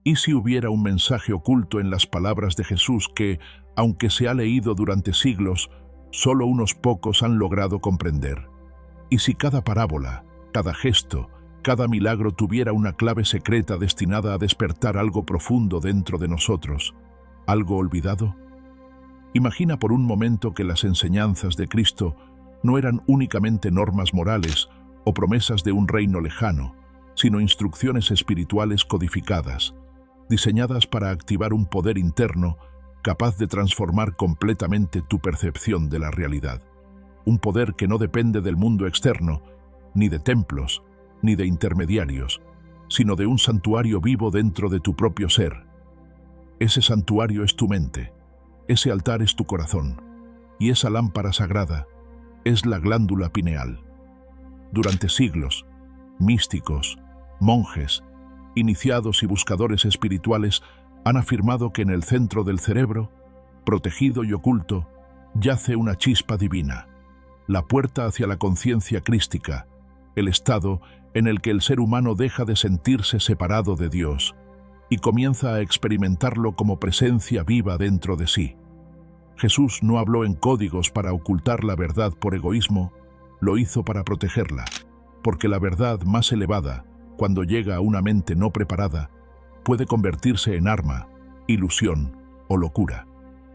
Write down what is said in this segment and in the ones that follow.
¿Y si hubiera un mensaje oculto en las palabras de Jesús que, aunque se ha leído durante siglos, solo unos pocos han logrado comprender? ¿Y si cada parábola, cada gesto, cada milagro tuviera una clave secreta destinada a despertar algo profundo dentro de nosotros, algo olvidado? Imagina por un momento que las enseñanzas de Cristo no eran únicamente normas morales o promesas de un reino lejano, sino instrucciones espirituales codificadas, diseñadas para activar un poder interno capaz de transformar completamente tu percepción de la realidad. Un poder que no depende del mundo externo, ni de templos, ni de intermediarios, sino de un santuario vivo dentro de tu propio ser. Ese santuario es tu mente, ese altar es tu corazón, y esa lámpara sagrada es la glándula pineal. Durante siglos, místicos, monjes, iniciados y buscadores espirituales han afirmado que en el centro del cerebro, protegido y oculto, yace una chispa divina, la puerta hacia la conciencia crística, el estado en el que el ser humano deja de sentirse separado de Dios y comienza a experimentarlo como presencia viva dentro de sí. Jesús no habló en códigos para ocultar la verdad por egoísmo, lo hizo para protegerla, porque la verdad más elevada, cuando llega a una mente no preparada, puede convertirse en arma, ilusión o locura.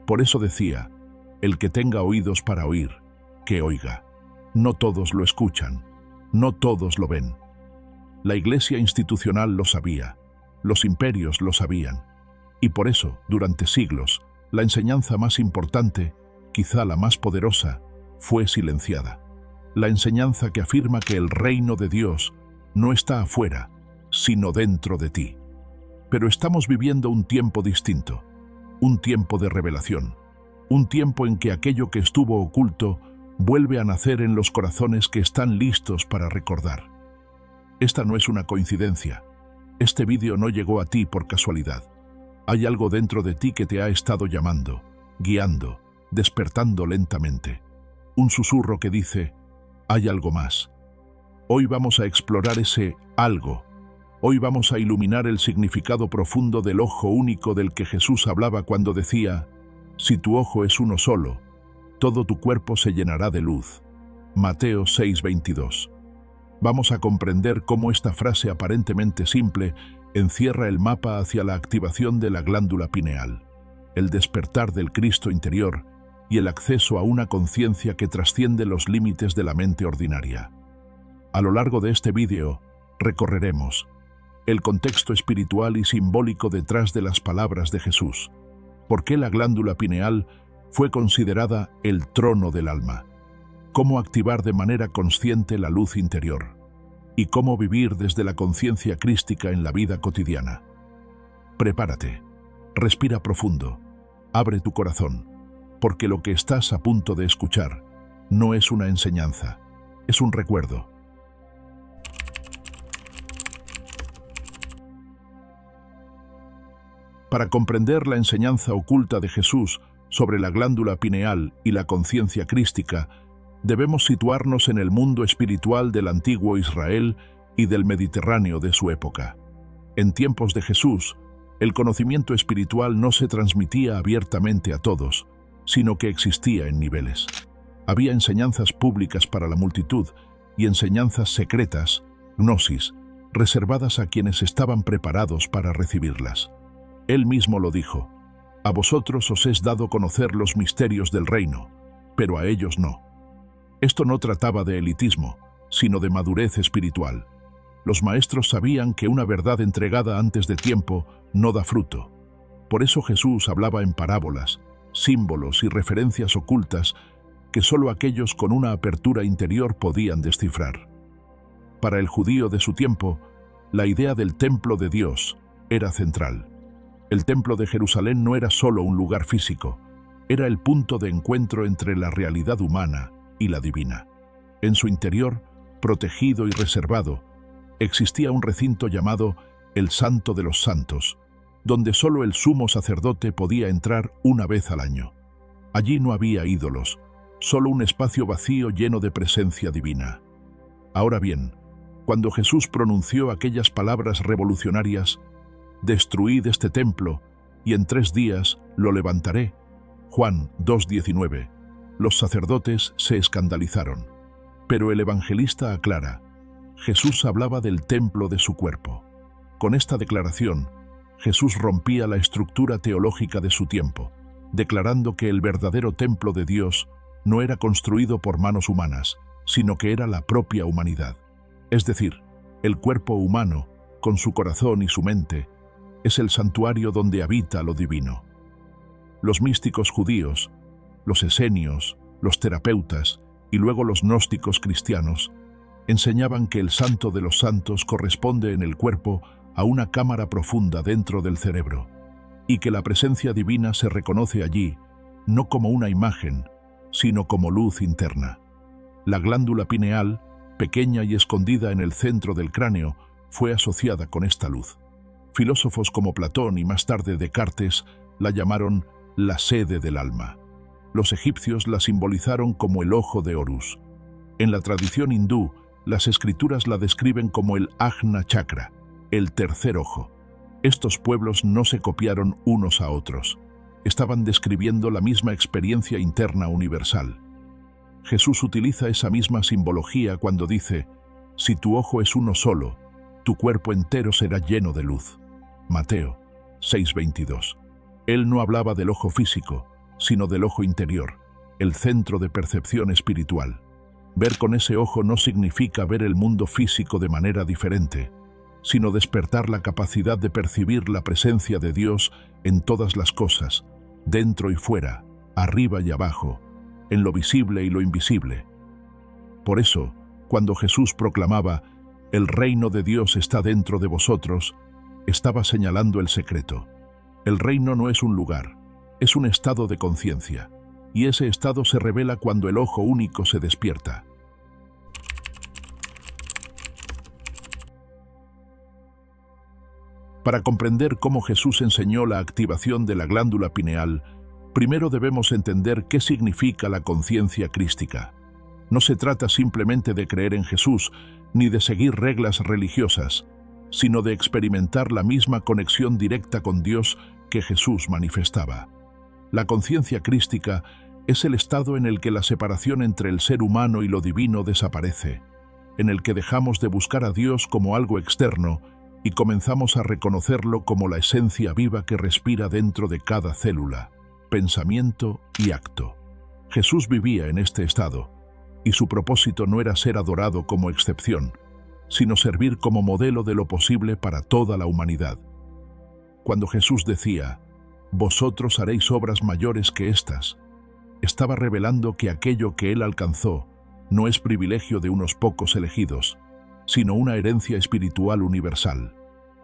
Por eso decía, el que tenga oídos para oír, que oiga. No todos lo escuchan, no todos lo ven. La Iglesia institucional lo sabía, los imperios lo sabían, y por eso, durante siglos, la enseñanza más importante, quizá la más poderosa, fue silenciada. La enseñanza que afirma que el reino de Dios no está afuera, sino dentro de ti. Pero estamos viviendo un tiempo distinto, un tiempo de revelación, un tiempo en que aquello que estuvo oculto vuelve a nacer en los corazones que están listos para recordar. Esta no es una coincidencia. Este vídeo no llegó a ti por casualidad. Hay algo dentro de ti que te ha estado llamando, guiando, despertando lentamente. Un susurro que dice, hay algo más. Hoy vamos a explorar ese algo. Hoy vamos a iluminar el significado profundo del ojo único del que Jesús hablaba cuando decía, si tu ojo es uno solo, todo tu cuerpo se llenará de luz. Mateo 6:22. Vamos a comprender cómo esta frase aparentemente simple encierra el mapa hacia la activación de la glándula pineal, el despertar del Cristo interior y el acceso a una conciencia que trasciende los límites de la mente ordinaria. A lo largo de este vídeo, recorreremos el contexto espiritual y simbólico detrás de las palabras de Jesús, por qué la glándula pineal fue considerada el trono del alma, cómo activar de manera consciente la luz interior y cómo vivir desde la conciencia crística en la vida cotidiana. Prepárate, respira profundo, abre tu corazón, porque lo que estás a punto de escuchar no es una enseñanza, es un recuerdo. Para comprender la enseñanza oculta de Jesús sobre la glándula pineal y la conciencia crística, debemos situarnos en el mundo espiritual del antiguo Israel y del Mediterráneo de su época. En tiempos de Jesús, el conocimiento espiritual no se transmitía abiertamente a todos, sino que existía en niveles. Había enseñanzas públicas para la multitud y enseñanzas secretas, gnosis, reservadas a quienes estaban preparados para recibirlas. Él mismo lo dijo, a vosotros os es dado conocer los misterios del reino, pero a ellos no. Esto no trataba de elitismo, sino de madurez espiritual. Los maestros sabían que una verdad entregada antes de tiempo no da fruto. Por eso Jesús hablaba en parábolas, símbolos y referencias ocultas que solo aquellos con una apertura interior podían descifrar. Para el judío de su tiempo, la idea del templo de Dios era central. El templo de Jerusalén no era solo un lugar físico, era el punto de encuentro entre la realidad humana y la divina. En su interior, protegido y reservado, existía un recinto llamado el Santo de los Santos, donde solo el sumo sacerdote podía entrar una vez al año. Allí no había ídolos, solo un espacio vacío lleno de presencia divina. Ahora bien, cuando Jesús pronunció aquellas palabras revolucionarias, «Destruid este templo, y en 3 días lo levantaré». Juan 2:19. Los sacerdotes se escandalizaron. Pero el evangelista aclara: Jesús hablaba del templo de su cuerpo. Con esta declaración, Jesús rompía la estructura teológica de su tiempo, declarando que el verdadero templo de Dios no era construido por manos humanas, sino que era la propia humanidad. Es decir, el cuerpo humano, con su corazón y su mente, es el santuario donde habita lo divino. Los místicos judíos, los esenios, los terapeutas y luego los gnósticos cristianos enseñaban que el santo de los santos corresponde en el cuerpo a una cámara profunda dentro del cerebro, y que la presencia divina se reconoce allí no como una imagen, sino como luz interna. La glándula pineal, pequeña y escondida en el centro del cráneo, fue asociada con esta luz. Filósofos como Platón y más tarde Descartes la llamaron la sede del alma. Los egipcios la simbolizaron como el ojo de Horus. En la tradición hindú, las escrituras la describen como el Ajna Chakra, el tercer ojo. Estos pueblos no se copiaron unos a otros. Estaban describiendo la misma experiencia interna universal. Jesús utiliza esa misma simbología cuando dice: «Si tu ojo es uno solo, tu cuerpo entero será lleno de luz». Mateo 6:22. Él no hablaba del ojo físico, sino del ojo interior, el centro de percepción espiritual. Ver con ese ojo no significa ver el mundo físico de manera diferente, sino despertar la capacidad de percibir la presencia de Dios en todas las cosas, dentro y fuera, arriba y abajo, en lo visible y lo invisible. Por eso, cuando Jesús proclamaba: «El reino de Dios está dentro de vosotros», estaba señalando el secreto. El reino no es un lugar, es un estado de conciencia, y ese estado se revela cuando el ojo único se despierta. Para comprender cómo Jesús enseñó la activación de la glándula pineal, primero debemos entender qué significa la conciencia crística. No se trata simplemente de creer en Jesús, ni de seguir reglas religiosas, sino de experimentar la misma conexión directa con Dios que Jesús manifestaba. La conciencia crística es el estado en el que la separación entre el ser humano y lo divino desaparece, en el que dejamos de buscar a Dios como algo externo y comenzamos a reconocerlo como la esencia viva que respira dentro de cada célula, pensamiento y acto. Jesús vivía en este estado, y su propósito no era ser adorado como excepción, sino servir como modelo de lo posible para toda la humanidad. Cuando Jesús decía: «Vosotros haréis obras mayores que estas», estaba revelando que aquello que él alcanzó no es privilegio de unos pocos elegidos, sino una herencia espiritual universal.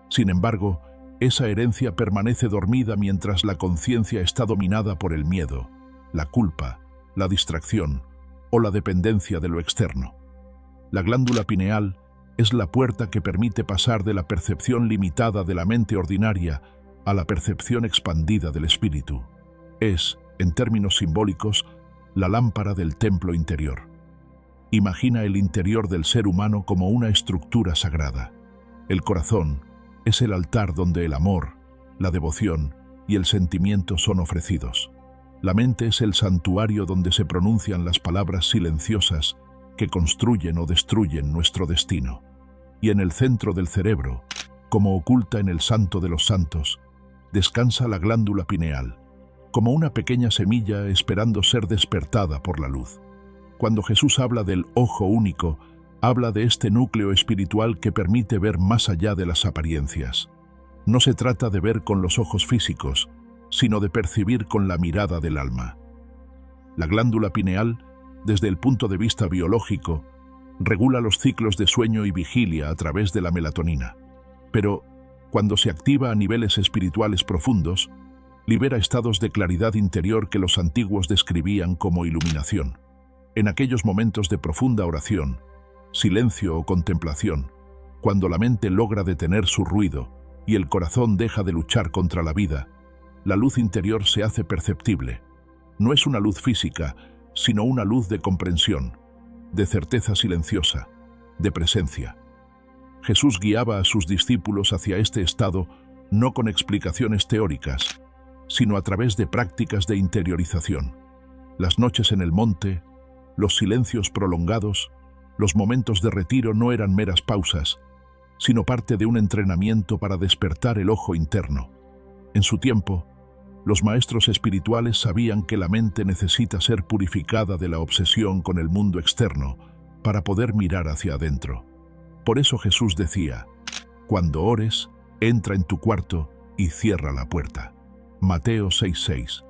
Sin embargo, esa herencia permanece dormida mientras la conciencia está dominada por el miedo, la culpa, la distracción o la dependencia de lo externo. La glándula pineal es la puerta que permite pasar de la percepción limitada de la mente ordinaria a la percepción expandida del espíritu. Es, en términos simbólicos, la lámpara del templo interior. Imagina el interior del ser humano como una estructura sagrada. El corazón es el altar donde el amor, la devoción y el sentimiento son ofrecidos. La mente es el santuario donde se pronuncian las palabras silenciosas que construyen o destruyen nuestro destino. Y en el centro del cerebro, como oculta en el Santo de los Santos, descansa la glándula pineal, como una pequeña semilla esperando ser despertada por la luz. Cuando Jesús habla del ojo único, habla de este núcleo espiritual que permite ver más allá de las apariencias. No se trata de ver con los ojos físicos, sino de percibir con la mirada del alma. La glándula pineal, desde el punto de vista biológico, regula los ciclos de sueño y vigilia a través de la melatonina. Pero, cuando se activa a niveles espirituales profundos, libera estados de claridad interior que los antiguos describían como iluminación. En aquellos momentos de profunda oración, silencio o contemplación, cuando la mente logra detener su ruido y el corazón deja de luchar contra la vida, la luz interior se hace perceptible. No es una luz física, sino una luz de comprensión, de certeza silenciosa, de presencia. Jesús guiaba a sus discípulos hacia este estado no con explicaciones teóricas, sino a través de prácticas de interiorización. Las noches en el monte, los silencios prolongados, los momentos de retiro no eran meras pausas, sino parte de un entrenamiento para despertar el ojo interno. En su tiempo, los maestros espirituales sabían que la mente necesita ser purificada de la obsesión con el mundo externo para poder mirar hacia adentro. Por eso Jesús decía: cuando ores, entra en tu cuarto y cierra la puerta. Mateo 6:6.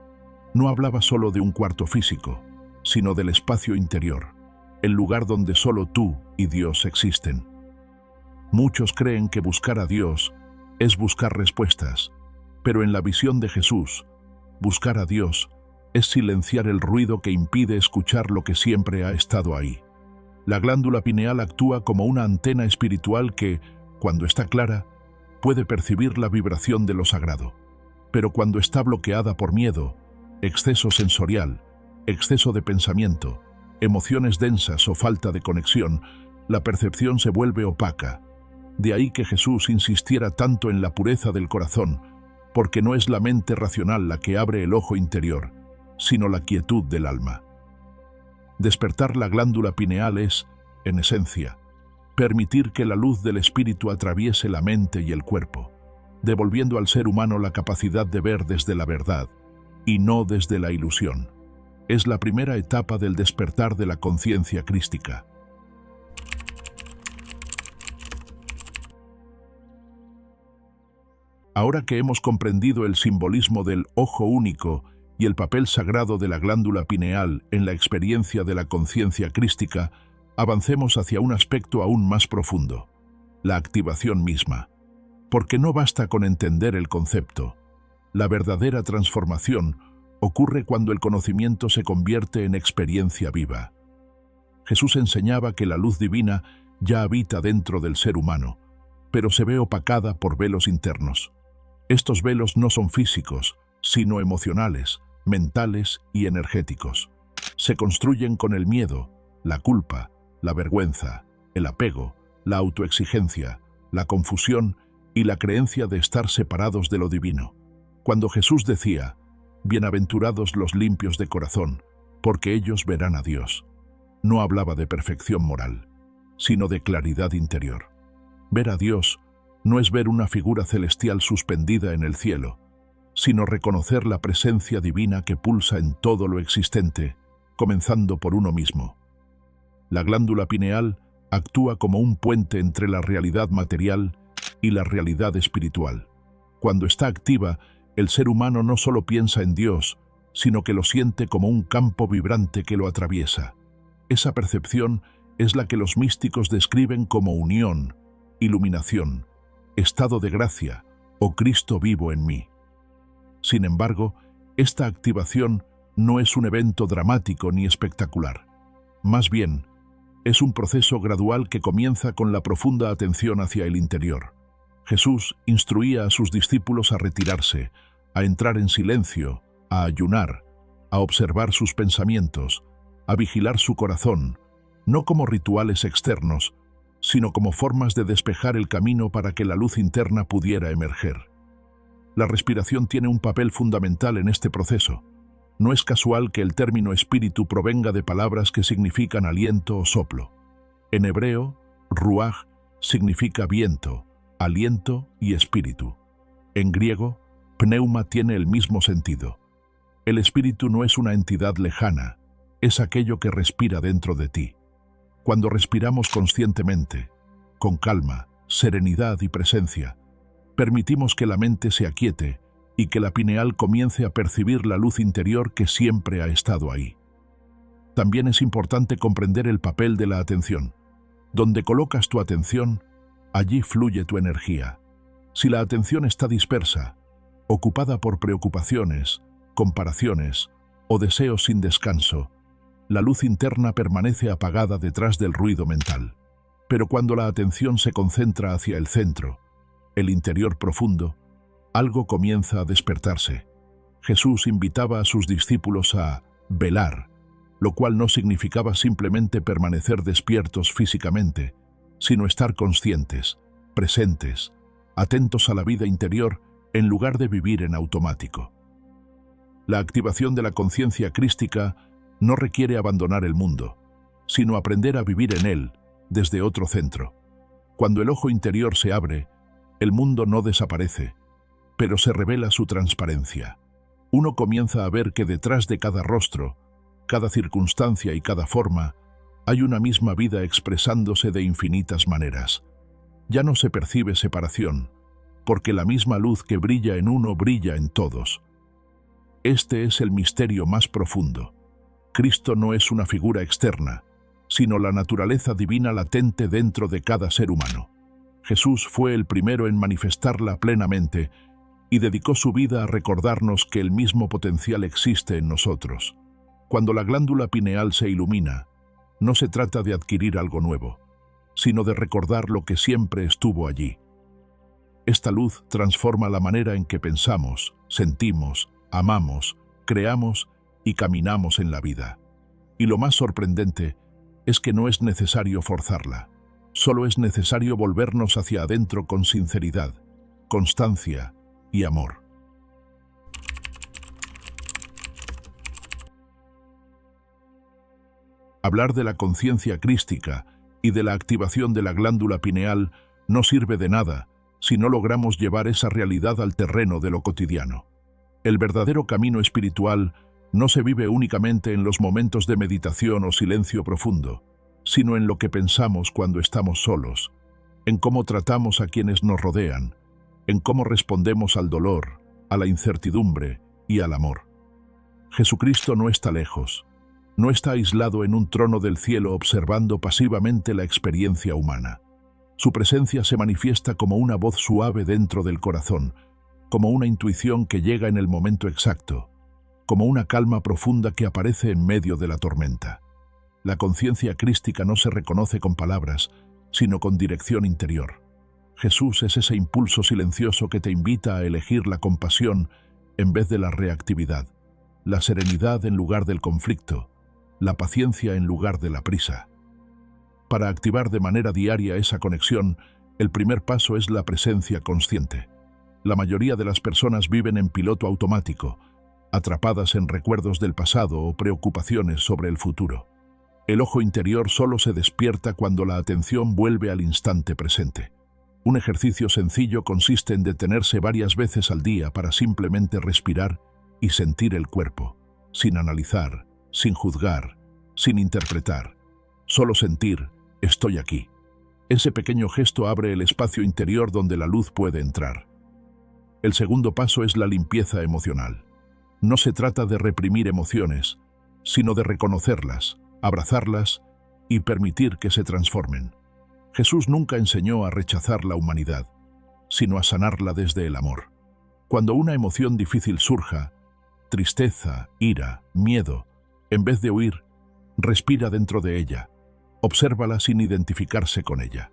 No hablaba solo de un cuarto físico, sino del espacio interior, el lugar donde solo tú y Dios existen. Muchos creen que buscar a Dios es buscar respuestas, pero en la visión de Jesús, buscar a Dios es silenciar el ruido que impide escuchar lo que siempre ha estado ahí. La glándula pineal actúa como una antena espiritual que, cuando está clara, puede percibir la vibración de lo sagrado. Pero cuando está bloqueada por miedo, exceso sensorial, exceso de pensamiento, emociones densas o falta de conexión, la percepción se vuelve opaca. De ahí que Jesús insistiera tanto en la pureza del corazón, porque no es la mente racional la que abre el ojo interior, sino la quietud del alma. Despertar la glándula pineal es, en esencia, permitir que la luz del espíritu atraviese la mente y el cuerpo, devolviendo al ser humano la capacidad de ver desde la verdad y no desde la ilusión. Es la primera etapa del despertar de la conciencia crística. Ahora que hemos comprendido el simbolismo del ojo único y el papel sagrado de la glándula pineal en la experiencia de la conciencia crística, avancemos hacia un aspecto aún más profundo: la activación misma. Porque no basta con entender el concepto. La verdadera transformación ocurre cuando el conocimiento se convierte en experiencia viva. Jesús enseñaba que la luz divina ya habita dentro del ser humano, pero se ve opacada por velos internos. Estos velos no son físicos, sino emocionales, mentales y energéticos. Se construyen con el miedo, la culpa, la vergüenza, el apego, la autoexigencia, la confusión y la creencia de estar separados de lo divino. Cuando Jesús decía: bienaventurados los limpios de corazón, porque ellos verán a Dios, no hablaba de perfección moral, sino de claridad interior. Ver a Dios no es ver una figura celestial suspendida en el cielo, sino reconocer la presencia divina que pulsa en todo lo existente, comenzando por uno mismo. La glándula pineal actúa como un puente entre la realidad material y la realidad espiritual. Cuando está activa, el ser humano no solo piensa en Dios, sino que lo siente como un campo vibrante que lo atraviesa. Esa percepción es la que los místicos describen como unión, iluminación, estado de gracia o Cristo vivo en mí. Sin embargo, esta activación no es un evento dramático ni espectacular. Más bien, es un proceso gradual que comienza con la profunda atención hacia el interior. Jesús instruía a sus discípulos a retirarse, a entrar en silencio, a ayunar, a observar sus pensamientos, a vigilar su corazón, no como rituales externos, sino como formas de despejar el camino para que la luz interna pudiera emerger. La respiración tiene un papel fundamental en este proceso. No es casual que el término espíritu provenga de palabras que significan aliento o soplo. En hebreo, ruaj significa viento, aliento y espíritu. En griego, pneuma tiene el mismo sentido. El espíritu no es una entidad lejana, es aquello que respira dentro de ti. Cuando respiramos conscientemente, con calma, serenidad y presencia, permitimos que la mente se aquiete y que la pineal comience a percibir la luz interior que siempre ha estado ahí. También es importante comprender el papel de la atención. Donde colocas tu atención, allí fluye tu energía. Si la atención está dispersa, ocupada por preocupaciones, comparaciones o deseos sin descanso, la luz interna permanece apagada detrás del ruido mental. Pero cuando la atención se concentra hacia el centro, el interior profundo, algo comienza a despertarse. Jesús invitaba a sus discípulos a velar, lo cual no significaba simplemente permanecer despiertos físicamente, sino estar conscientes, presentes, atentos a la vida interior en lugar de vivir en automático. La activación de la conciencia crística no requiere abandonar el mundo, sino aprender a vivir en él desde otro centro. Cuando el ojo interior se abre, el mundo no desaparece, pero se revela su transparencia. Uno comienza a ver que detrás de cada rostro, cada circunstancia y cada forma, hay una misma vida expresándose de infinitas maneras. Ya no se percibe separación, porque la misma luz que brilla en uno brilla en todos. Este es el misterio más profundo. Cristo no es una figura externa, sino la naturaleza divina latente dentro de cada ser humano. Jesús fue el primero en manifestarla plenamente y dedicó su vida a recordarnos que el mismo potencial existe en nosotros. Cuando la glándula pineal se ilumina, no se trata de adquirir algo nuevo, sino de recordar lo que siempre estuvo allí. Esta luz transforma la manera en que pensamos, sentimos, amamos, creamos y caminamos en la vida. Y lo más sorprendente es que no es necesario forzarla. Solo es necesario volvernos hacia adentro con sinceridad, constancia y amor. Hablar de la conciencia crística y de la activación de la glándula pineal no sirve de nada si no logramos llevar esa realidad al terreno de lo cotidiano. El verdadero camino espiritual no se vive únicamente en los momentos de meditación o silencio profundo, sino en lo que pensamos cuando estamos solos, en cómo tratamos a quienes nos rodean, en cómo respondemos al dolor, a la incertidumbre y al amor. Jesucristo no está lejos, no está aislado en un trono del cielo observando pasivamente la experiencia humana. Su presencia se manifiesta como una voz suave dentro del corazón, como una intuición que llega en el momento exacto, como una calma profunda que aparece en medio de la tormenta. La conciencia crística no se reconoce con palabras, sino con dirección interior. Jesús es ese impulso silencioso que te invita a elegir la compasión en vez de la reactividad, la serenidad en lugar del conflicto, la paciencia en lugar de la prisa. Para activar de manera diaria esa conexión, el primer paso es la presencia consciente. La mayoría de las personas viven en piloto automático, atrapadas en recuerdos del pasado o preocupaciones sobre el futuro. El ojo interior solo se despierta cuando la atención vuelve al instante presente. Un ejercicio sencillo consiste en detenerse varias veces al día para simplemente respirar y sentir el cuerpo, sin analizar, sin juzgar, sin interpretar. Solo sentir, estoy aquí. Ese pequeño gesto abre el espacio interior donde la luz puede entrar. El segundo paso es la limpieza emocional. No se trata de reprimir emociones, sino de reconocerlas, abrazarlas y permitir que se transformen. Jesús nunca enseñó a rechazar la humanidad, sino a sanarla desde el amor. Cuando una emoción difícil surja, tristeza, ira, miedo, en vez de huir, respira dentro de ella, obsérvala sin identificarse con ella.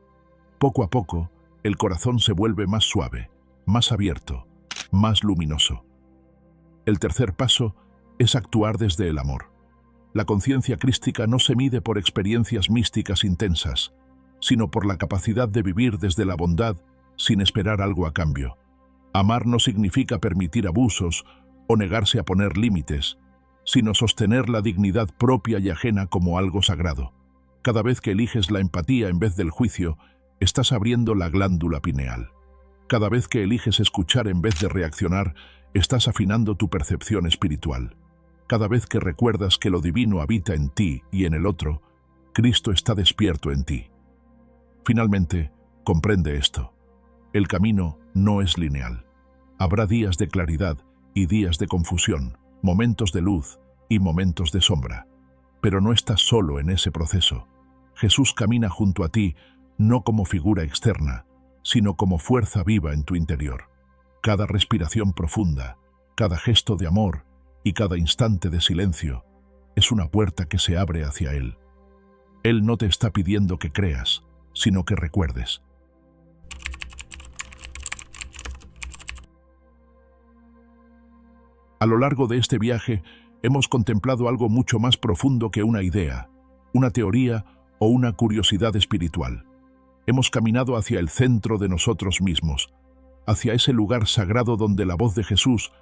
Poco a poco, el corazón se vuelve más suave, más abierto, más luminoso. El tercer paso es actuar desde el amor. La conciencia crística no se mide por experiencias místicas intensas, sino por la capacidad de vivir desde la bondad sin esperar algo a cambio. Amar no significa permitir abusos o negarse a poner límites, sino sostener la dignidad propia y ajena como algo sagrado. Cada vez que eliges la empatía en vez del juicio, estás abriendo la glándula pineal. Cada vez que eliges escuchar en vez de reaccionar, estás afinando tu percepción espiritual. Cada vez que recuerdas que lo divino habita en ti y en el otro, Cristo está despierto en ti. Finalmente, comprende esto. El camino no es lineal. Habrá días de claridad y días de confusión, momentos de luz y momentos de sombra. Pero no estás solo en ese proceso. Jesús camina junto a ti, no como figura externa, sino como fuerza viva en tu interior. Cada respiración profunda, cada gesto de amor y cada instante de silencio es una puerta que se abre hacia Él. Él no te está pidiendo que creas, sino que recuerdes. A lo largo de este viaje, hemos contemplado algo mucho más profundo que una idea, una teoría o una curiosidad espiritual. Hemos caminado hacia el centro de nosotros mismos, hacia ese lugar sagrado donde la voz de Jesús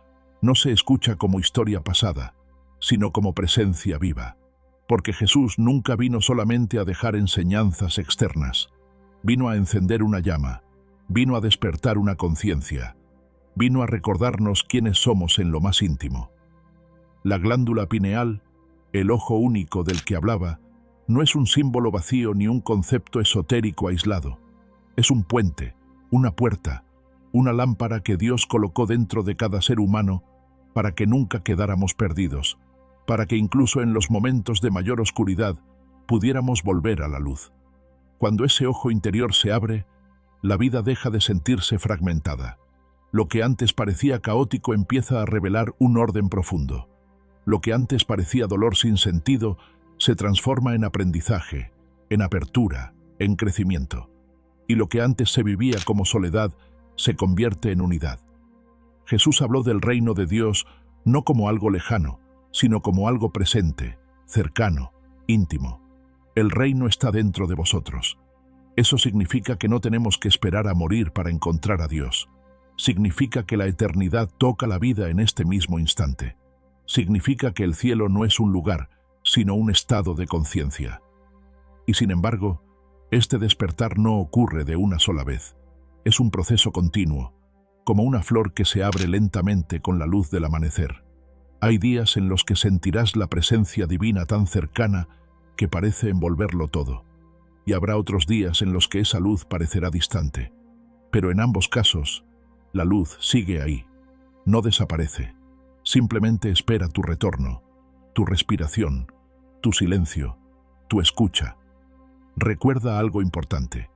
no se escucha como historia pasada, sino como presencia viva. Porque Jesús nunca vino solamente a dejar enseñanzas externas, vino a encender una llama, vino a despertar una conciencia, vino a recordarnos quiénes somos en lo más íntimo. La glándula pineal, el ojo único del que hablaba, no es un símbolo vacío ni un concepto esotérico aislado. Es un puente, una puerta, una lámpara que Dios colocó dentro de cada ser humano para que nunca quedáramos perdidos, para que incluso en los momentos de mayor oscuridad pudiéramos volver a la luz. Cuando ese ojo interior se abre, la vida deja de sentirse fragmentada. Lo que antes parecía caótico empieza a revelar un orden profundo. Lo que antes parecía dolor sin sentido se transforma en aprendizaje, en apertura, en crecimiento. Y lo que antes se vivía como soledad se convierte en unidad. Jesús habló del reino de Dios no como algo lejano, sino como algo presente, cercano, íntimo. El reino está dentro de vosotros. Eso significa que no tenemos que esperar a morir para encontrar a Dios. Significa que la eternidad toca la vida en este mismo instante. Significa que el cielo no es un lugar, sino un estado de conciencia. Y sin embargo, este despertar no ocurre de una sola vez. Es un proceso continuo, como una flor que se abre lentamente con la luz del amanecer. Hay días en los que sentirás la presencia divina tan cercana que parece envolverlo todo. Y habrá otros días en los que esa luz parecerá distante. Pero en ambos casos, la luz sigue ahí, no desaparece. Simplemente espera tu retorno, tu respiración, tu silencio, tu escucha. Recuerda algo importante.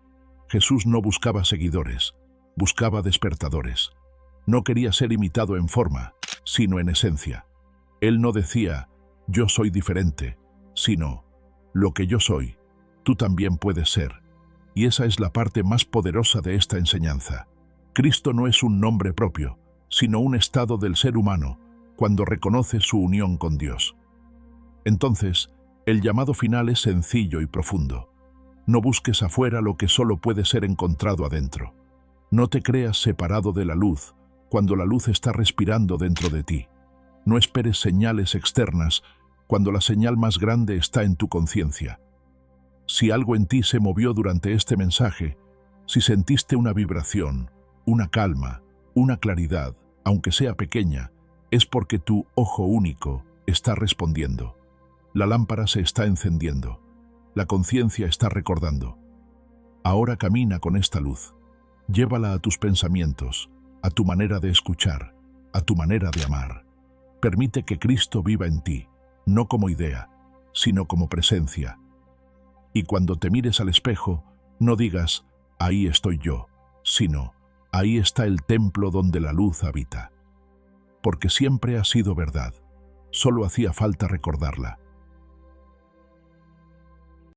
Jesús no buscaba seguidores, buscaba despertadores. No quería ser imitado en forma, sino en esencia. Él no decía, yo soy diferente, sino, lo que yo soy, tú también puedes ser. Y esa es la parte más poderosa de esta enseñanza. Cristo no es un nombre propio, sino un estado del ser humano, cuando reconoce su unión con Dios. Entonces, el llamado final es sencillo y profundo. No busques afuera lo que solo puede ser encontrado adentro. No te creas separado de la luz, cuando la luz está respirando dentro de ti. No esperes señales externas, cuando la señal más grande está en tu conciencia. Si algo en ti se movió durante este mensaje, si sentiste una vibración, una calma, una claridad, aunque sea pequeña, es porque tu ojo único está respondiendo. La lámpara se está encendiendo. La conciencia está recordando. Ahora camina con esta luz. Llévala a tus pensamientos, a tu manera de escuchar, a tu manera de amar. Permite que Cristo viva en ti, no como idea, sino como presencia. Y cuando te mires al espejo, no digas, ahí estoy yo, sino, ahí está el templo donde la luz habita. Porque siempre ha sido verdad, solo hacía falta recordarla.